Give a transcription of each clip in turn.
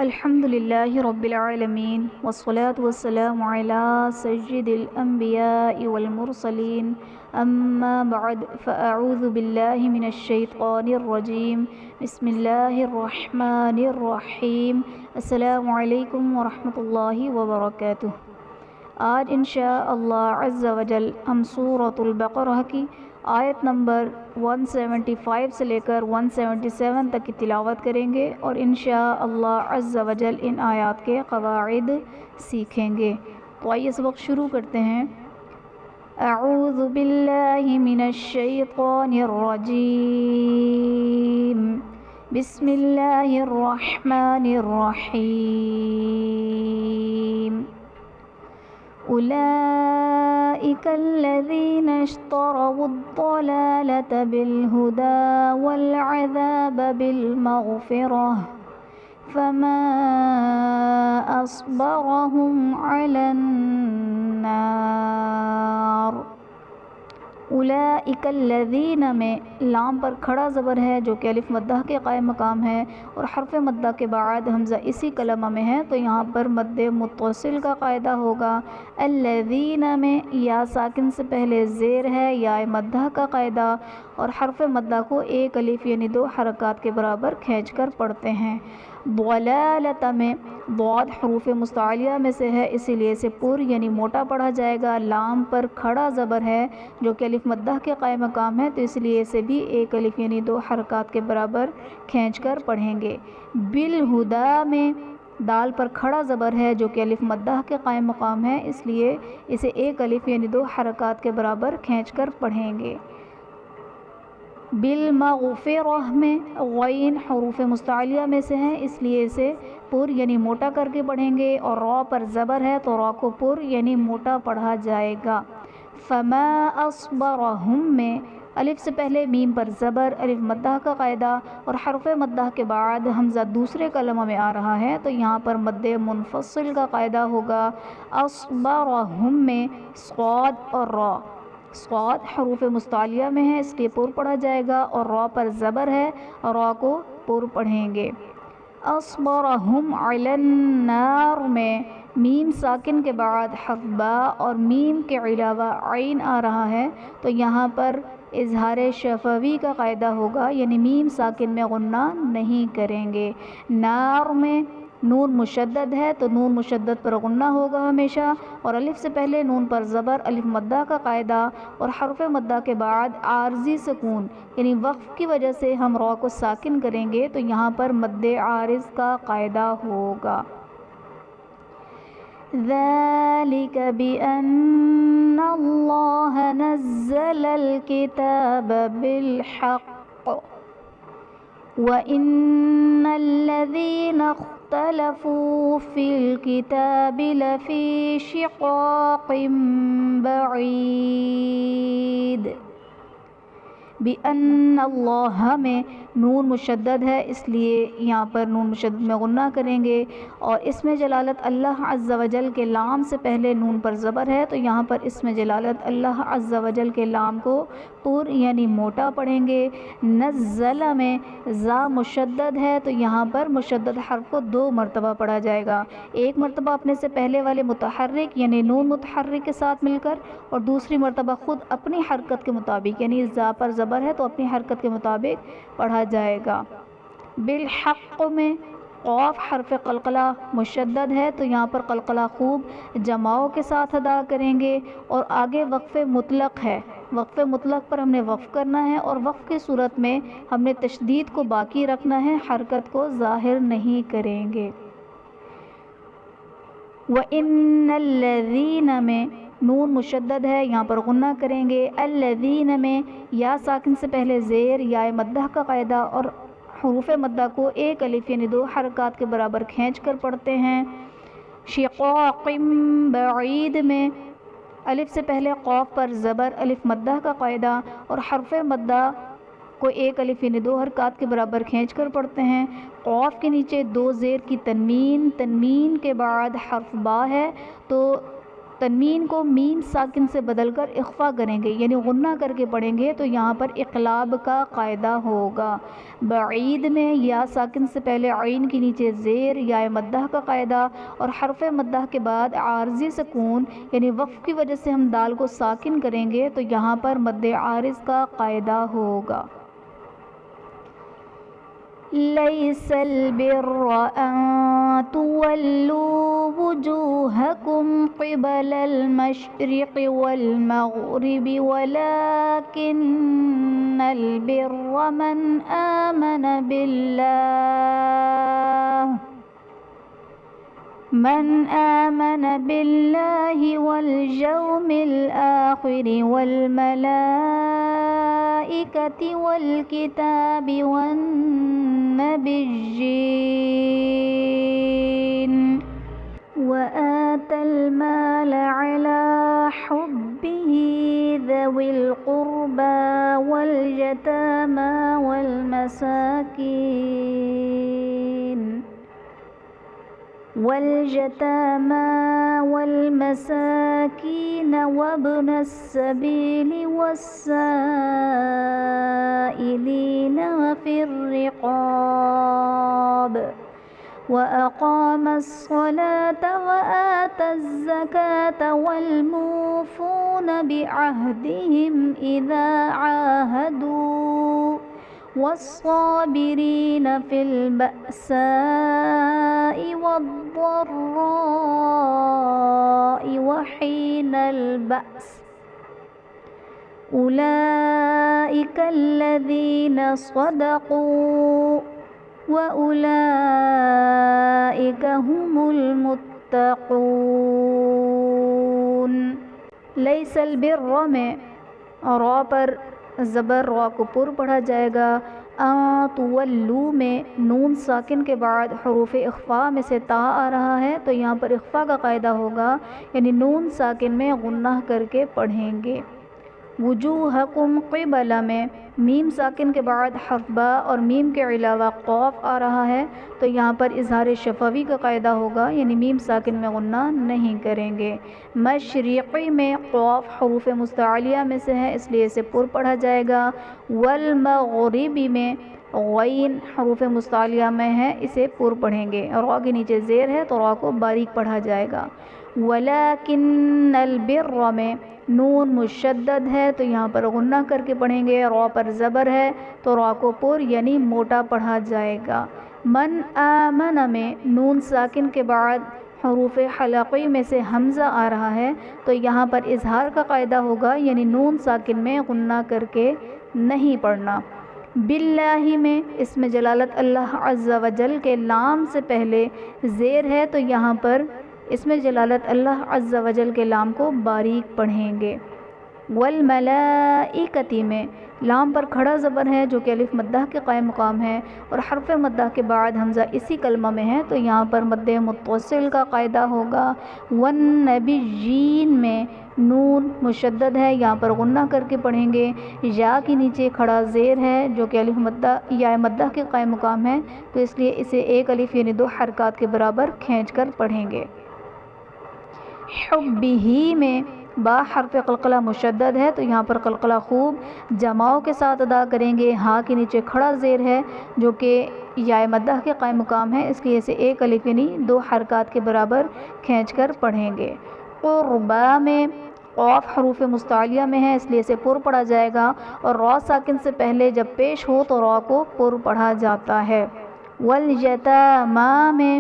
الحمد للہ رب العالمین والصلاة والسلام علی سید الانبیاء والمرسلین اما بعد فاعوذ باللہ من الشیطان الرجیم بسم اللہ الرحمن الرحیم السلام علیکم ورحمۃ اللہ وبرکاتہ۔ آج انشاءاللہ عز و جل ہم سورۃ البقرہ کی آیت نمبر 175 سے لے کر 177 تک کی تلاوت کریں گے اور انشاءاللہ عز و جل ان آیات کے قواعد سیکھیں گے۔ تو آئیے اس وقت شروع کرتے ہیں۔ اعوذ باللہ من الشیطان الرجیم، بسم اللہ الرحمن الرحیم۔ أولئك الذين اشتروا الضلالة بالهدى والعذاب بالمغفرة فما أصبرهم على النار۔ اولئک الذین میں لام پر کھڑا زبر ہے جو کہ الف مدہ کے قائم مقام ہے اور حرف مدہ کے بعد حمزہ اسی کلمہ میں ہے تو یہاں پر مد متصل کا قاعدہ ہوگا۔ الذین میں یا ساکن سے پہلے زیر ہے یا مدہ کا قاعدہ اور حرف مدہ کو ایک الف یعنی 2 حرکات کے برابر کھینچ کر پڑھتے ہیں۔ ضلالۃ میں ضاد حروف مستعلیہ میں سے ہے اسی لیے اسے پر یعنی موٹا پڑھا جائے گا۔ لام پر کھڑا زبر ہے جو کہ الف مدہ کے قائم مقام ہے تو اس لیے اسے بھی ایک الف یعنی 2 حرکات کے برابر کھینچ کر پڑھیں گے۔ بالہدا میں دال پر کھڑا زبر ہے جو کہ الف مدہ کے قائم مقام ہے اس لیے اسے ایک الف یعنی 2 حرکات کے برابر کھینچ کر پڑھیں گے۔ بالمغفرہ میں غین حروف مستعلیہ میں سے ہے اس لیے اسے پر یعنی موٹا کر کے پڑھیں گے اور را پر زبر ہے تو را کو پر یعنی موٹا پڑھا جائے گا۔ فما اصبرہم میں الف سے پہلے میم پر زبر الف مدہ کا قاعدہ اور حرف مدہ کے بعد حمزہ دوسرے کلمہ میں آ رہا ہے تو یہاں پر مد منفصل کا قاعدہ ہوگا۔ اصبرہم میں صاد اور را، صاد حروف مستعلیہ میں ہے اس لیے پر پڑھا جائے گا اور را پر زبر ہے اور را کو پر پڑھیں گے۔ اصبرہم علی النار میں میم ساکن کے بعد حرف با اور میم کے علاوہ عین آ رہا ہے تو یہاں پر اظہار شفوی کا قاعدہ ہوگا یعنی میم ساکن میں غنہ نہیں کریں گے۔ نار میں نون مشدد ہے تو نون مشدد پر غنہ ہوگا ہمیشہ اور الف سے پہلے نون پر زبر الف مدہ کا قاعدہ اور حرف مدہ کے بعد عارضی سکون یعنی وقف کی وجہ سے ہم را کو ساکن کریں گے تو یہاں پر مد عارض کا قاعدہ ہوگا۔ ذَلِكَ بِأَنَّ اللَّهَ نَزَّلَ الْكِتَابَ بِالْحَقِّ وَإِنَّ الَّذِينَ اخْتَلَفُوا فِي الْكِتَابِ لَفِي شِقَاقٍ بَعِيدٍ۔ بِأَنَّ اللَّهَ میں نون مشدد ہے اس لیے یہاں پر نون مشدد میں غنہ کریں گے اور اسم جلالت اللہ عز و جل کے لام سے پہلے نون پر زبر ہے تو یہاں پر اسم جلالت اللہ عز و جل کے لام کو پر یعنی موٹا پڑھیں گے۔ نزل میں زا مشدد ہے تو یہاں پر مشدد حرف کو 2 مرتبہ پڑھا جائے گا، ایک مرتبہ اپنے سے پہلے والے متحرک یعنی نون متحرک کے ساتھ مل کر اور دوسری مرتبہ خود اپنی حرکت کے مطابق یعنی زا پر زبر ہے تو اپنی حرکت کے مطابق پڑھا جائے گا۔ بالحق میں قاف حرف قلقلہ مشدد ہے تو یہاں پر قلقلہ خوب جماؤ کے ساتھ ادا کریں گے اور آگے وقف مطلق ہے، وقف مطلق پر ہم نے وقف کرنا ہے اور وقف کی صورت میں ہم نے تشدید کو باقی رکھنا ہے، حرکت کو ظاہر نہیں کریں گے۔ وَإِنَّ الَّذِينَ میں نون مشدد ہے یہاں پر غنہ کریں گے۔ الذین میں یا ساکن سے پہلے زیر یا مدہ کا قاعدہ اور حروف مدہ کو ایک الف یعنی 2 حرکات کے برابر کھینچ کر پڑھتے ہیں۔ شقاق بعید میں الف سے پہلے قاف پر زبر الف مدہ کا قاعدہ اور حرف مدہ کو ایک الف یعنی 2 حرکات کے برابر کھینچ کر پڑھتے ہیں۔ قاف کے نیچے 2 زیر کی تنوین، تنوین کے بعد حرف با ہے تو تنوین کو میم ساکن سے بدل کر اخفا کریں گے یعنی غنہ کر کے پڑھیں گے تو یہاں پر اقلاب کا قاعدہ ہوگا۔ بعید میں یا ساکن سے پہلے عین کے نیچے زیر یا مدہ کا قاعدہ، اور حرف مدہ کے بعد عارضی سکون یعنی وقف کی وجہ سے ہم دال کو ساکن کریں گے تو یہاں پر مد عارض کا قاعدہ ہوگا۔ لَيْسَ الْبِرَّ أَن تُوَلُّوا وُجُوهَكُمْ قِبَلَ الْمَشْرِقِ وَالْمَغْرِبِ وَلَكِنَّ الْبِرَّ من آمن بالله واليوم الآخر والملائكة والكتاب والنبيين وآتى المال على حبه ذوي القربى واليتامى والمساكين وابن السبيل والسائلين وفي الرقاب وأقام الصلاة وآتى الزكاة والموفون بعهدهم إذا عاهدوا والصابرين في البأساء والضراء وحين البأس أولئك الذين صدقوا وأولئك هم المتقون۔ لیس البر میں را پر زبر را کو پر پڑھا جائے گا۔ تولو میں نون ساکن کے بعد حروف اخفاء میں سے تا آ رہا ہے تو یہاں پر اخفاء کا قاعدہ ہوگا یعنی نون ساکن میں غنہ کر کے پڑھیں گے۔ وجوہکم قبل میں میم ساکن کے بعد حرف با اور میم کے علاوہ قاف آ رہا ہے تو یہاں پر اظہار شفوی کا قاعدہ ہوگا یعنی میم ساکن میں غنہ نہیں کریں گے۔ مشرقی میں قاف حروف مستعلیہ میں سے ہے اس لیے اسے پر پڑھا جائے گا۔ والمغربی میں غین حروف مستعلیہ میں ہے اسے پر پڑھیں گے، را کے نیچے زیر ہے تو را کو باریک پڑھا جائے گا۔ ولیکن البر میں نون مشدد ہے تو یہاں پر غنہ کر کے پڑھیں گے، را پر زبر ہے تو را کو پر یعنی موٹا پڑھا جائے گا۔ من آمن میں نون ساکن کے بعد حروف حلقی میں سے حمزہ آ رہا ہے تو یہاں پر اظہار کا قاعدہ ہوگا یعنی نون ساکن میں غنہ کر کے نہیں پڑھنا۔ باللہ میں اسم جلالت اللہ عز و جل کے لام سے پہلے زیر ہے تو یہاں پر اسم جلالت اللہ عز و جل کے لام کو باریک پڑھیں گے۔ والملائکتی میں لام پر کھڑا زبر ہے جو کہ الف مدہ کے قائم مقام ہے اور حرف مدہ کے بعد حمزہ اسی کلمہ میں ہے تو یہاں پر مد متصل کا قاعدہ ہوگا۔ والنبیین میں نون مشدد ہے یہاں پر غنہ کر کے پڑھیں گے، یا کے نیچے کھڑا زیر ہے جو کہ الف مدہ یا مدہ کے قائم مقام ہے تو اس لیے اسے ایک الف یعنی 2 حرکات کے برابر کھینچ کر پڑھیں گے۔ حبہ میں با حرف قلقلہ مشدد ہے تو یہاں پر قلقلہ خوب جماؤ کے ساتھ ادا کریں گے، ہاں کے نیچے کھڑا زیر ہے جو کہ یا مدہ کے قائم مقام ہے اس لیے اسے ایک الف یعنی 2 حرکات کے برابر کھینچ کر پڑھیں گے۔ قربا میں قاف حروف مستعلیہ میں ہے اس لیے اسے پر پڑھا جائے گا اور را ساکن سے پہلے جب پیش ہو تو را کو پر پڑھا جاتا ہے۔ والیتامی میں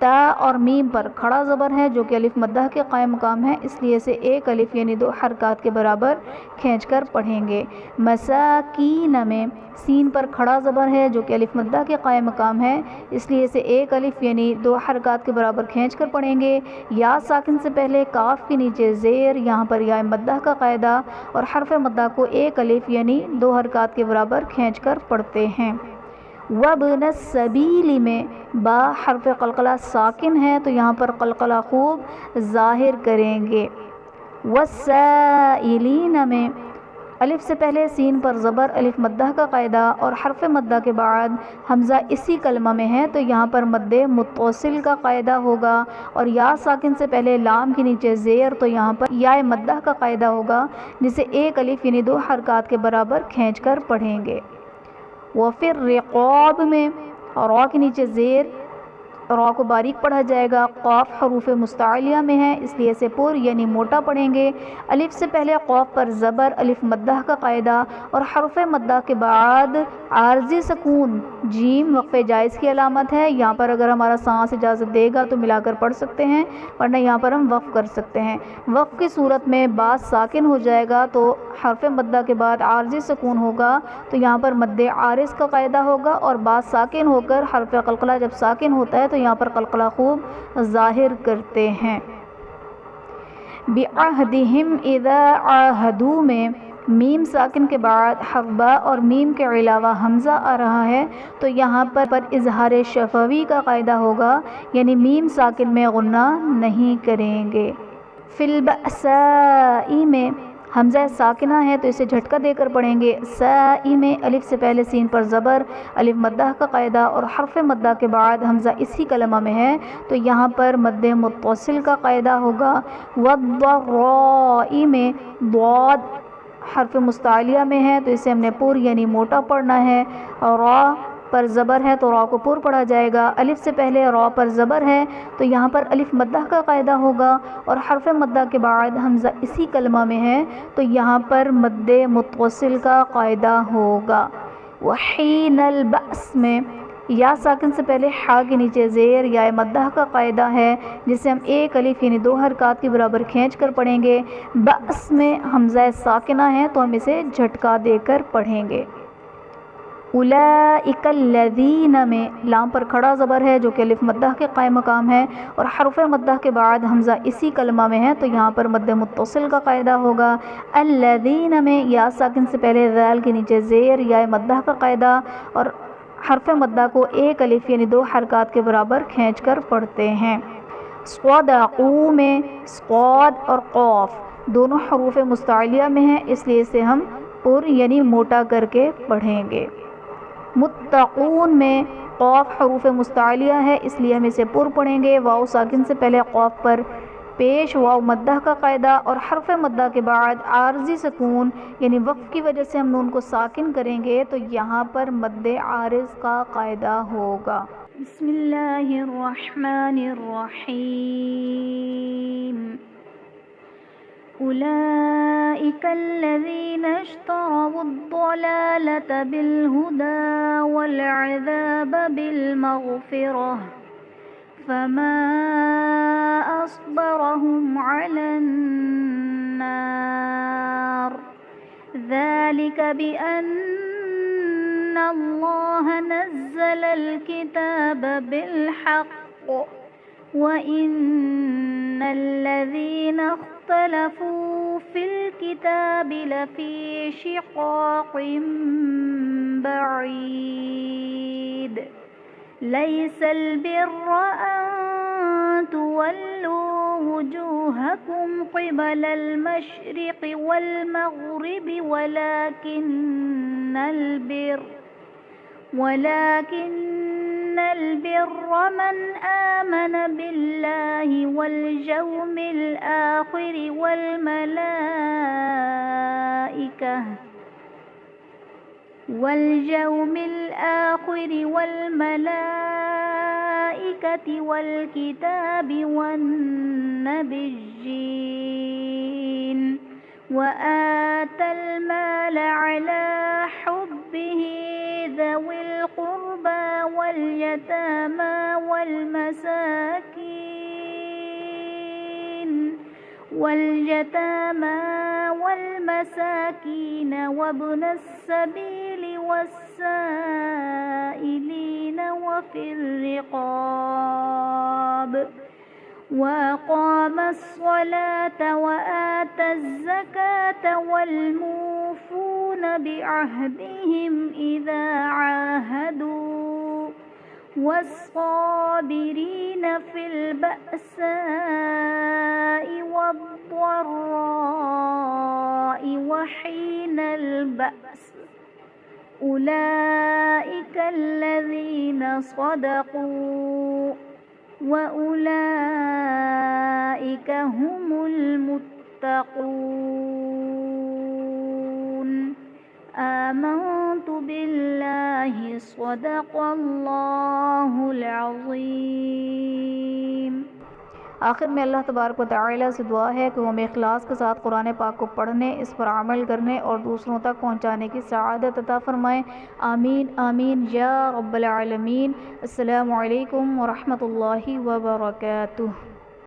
تا اور میم پر کھڑا زبر ہے جو کہ الف مدہ کے قائم مقام ہے اس لیے اسے ایک الف یعنی 2 حرکات کے برابر کھینچ کر پڑھیں گے۔ مساکین میں سین پر کھڑا زبر ہے جو کہ الف مدہ کے قائم مقام ہے اس لیے اسے ایک الف یعنی 2 حرکات کے برابر کھینچ کر پڑھیں گے۔ یا ساکن سے پہلے کاف کے نیچے زیر، یہاں پر یا مدہ کا قاعدہ اور حرف مدہ کو ایک الف یعنی 2 حرکات کے برابر کھینچ کر پڑھتے ہیں۔ وابن السبیل میں با حرف قلقلہ ساکن ہے تو یہاں پر قلقلہ خوب ظاہر کریں گے۔ والسائلین میں الف سے پہلے سین پر زبر الف مدہ کا قاعدہ اور حرف مدہ کے بعد حمزہ اسی کلمہ میں ہے تو یہاں پر مد متصل کا قاعدہ ہوگا، اور یا ساکن سے پہلے لام کے نیچے زیر تو یہاں پر یا مدہ کا قاعدہ ہوگا، جسے ایک الف یعنی 2 حرکات کے برابر کھینچ کر پڑھیں گے۔ وفر رقاب میں را کے نیچے زیر، را کو باریک پڑھا جائے گا، قاف حروف مستعلیہ میں ہے اس لیے اسے پر یعنی موٹا پڑھیں گے۔ الف سے پہلے قاف پر زبر الف مدہ کا قاعدہ اور حرف مدہ کے بعد عارضی سکون جیم وقف جائز کی علامت ہے۔ یہاں پر اگر ہمارا سانس اجازت دے گا تو ملا کر پڑھ سکتے ہیں، ورنہ یہاں پر ہم وقف کر سکتے ہیں۔ وقف کی صورت میں با ساکن ہو جائے گا تو حرف مدہ کے بعد عارضی سکون ہوگا تو یہاں پر مد عارض کا قاعدہ ہوگا، اور با ساکن ہو کر حرف قلقلہ جب ساکن ہوتا ہے تو یہاں پر قلقلہ خوب ظاہر کرتے ہیں۔ بعہدہم اذا عاہدوا میں میم ساکن کے بعد حرف با اور میم کے علاوہ حمزہ آ رہا ہے تو یہاں پر اظہار شفوی کا قاعدہ ہوگا، یعنی میم ساکن میں غنہ نہیں کریں گے۔ فی البأساء میں حمزہ ساکنہ ہے تو اسے جھٹکا دے کر پڑھیں گے۔ سائی میں الف سے پہلے سین پر زبر الف مدہ کا قاعدہ اور حرف مدہ کے بعد حمزہ اسی کلمہ میں ہے تو یہاں پر مد متصل کا قاعدہ ہوگا۔ والضراء میں ضاد حرف مستعلیہ میں ہے تو اسے ہم نے پر یعنی موٹا پڑھنا ہے، اور را پر زبر ہے تو را کو پر پڑھا جائے گا۔ الف سے پہلے را پر زبر ہے تو یہاں پر الف مدہ کا قاعدہ ہوگا، اور حرف مدہ کے بعد حمزہ اسی کلمہ میں ہے تو یہاں پر مد متصل کا قاعدہ ہوگا۔ وحین البأس میں یا ساکن سے پہلے حا کے نیچے زیر یا مدہ کا قاعدہ ہے، جسے ہم ایک الف یعنی 2 حرکات کے برابر کھینچ کر پڑھیں گے۔ بأس میں حمزہ ساکنہ ہے تو ہم اسے جھٹکا دے کر پڑھیں گے۔ اولئک الذین میں لام پر کھڑا زبر ہے جو کہ الف مدہ کے قائم مقام ہے، اور حرف مدہ کے بعد حمزہ اسی کلمہ میں ہے تو یہاں پر مد متصل کا قاعدہ ہوگا۔ الذین میں یا ساکن سے پہلے ذال کے نیچے زیر یا مدہ کا قاعدہ اور حرف مدہ کو ایک الف یعنی 2 حرکات کے برابر کھینچ کر پڑھتے ہیں۔ صدقوا میں صاد اور قاف دونوں حروف مستعلیہ میں ہیں اس لیے اسے ہم پر یعنی موٹا کر کے پڑھیں گے۔ متقون میں قاف حروف مستعلیہ ہے اس لیے ہم اسے پر پڑھیں گے۔ واو ساکن سے پہلے قاف پر پیش واو مدہ کا قاعدہ اور حرف مدہ کے بعد عارضی سکون یعنی وقف کی وجہ سے ہم نون کو ساکن کریں گے تو یہاں پر مد عارض کا قاعدہ ہوگا۔ بسم اللہ الرحمن الرحیم۔ أولئك الذين اشتروا الضلالة بالهدى والعذاب بالمغفرة فما أصبرهم على النار ذلك بأن الله نزل الكتاب بالحق وإن الذين اختلفوا في الكتاب لفي شقاق بعيد ليس البر أن تولوا وجوهكم قبل المشرق والمغرب ولكن البر من آمن بالله واليوم الآخر والملائكة والكتاب والنبيين وآتى المال على حبه ذوي القربى واليتامى والمساكين وابن السبيل والسائلين وفي الرقاب وأقام الصلاة وآتى الزكاة والموفون بعهدهم إذا عاهدوا والصابرين في البأساء والضراء وحين البأس أولئك الذين صدقوا وأولئك هم المتقون آمنت بالله صدق اللہ العظیم۔ آخر میں اللہ تبارک و تعالیٰ سے دعا ہے کہ وہ ہمیں اخلاص کے ساتھ قرآن پاک کو پڑھنے، اس پر عمل کرنے اور دوسروں تک پہنچانے کی سعادت عطا فرمائیں۔ آمین آمین یا رب العالمین۔ السلام علیکم ورحمۃ اللہ وبرکاتہ۔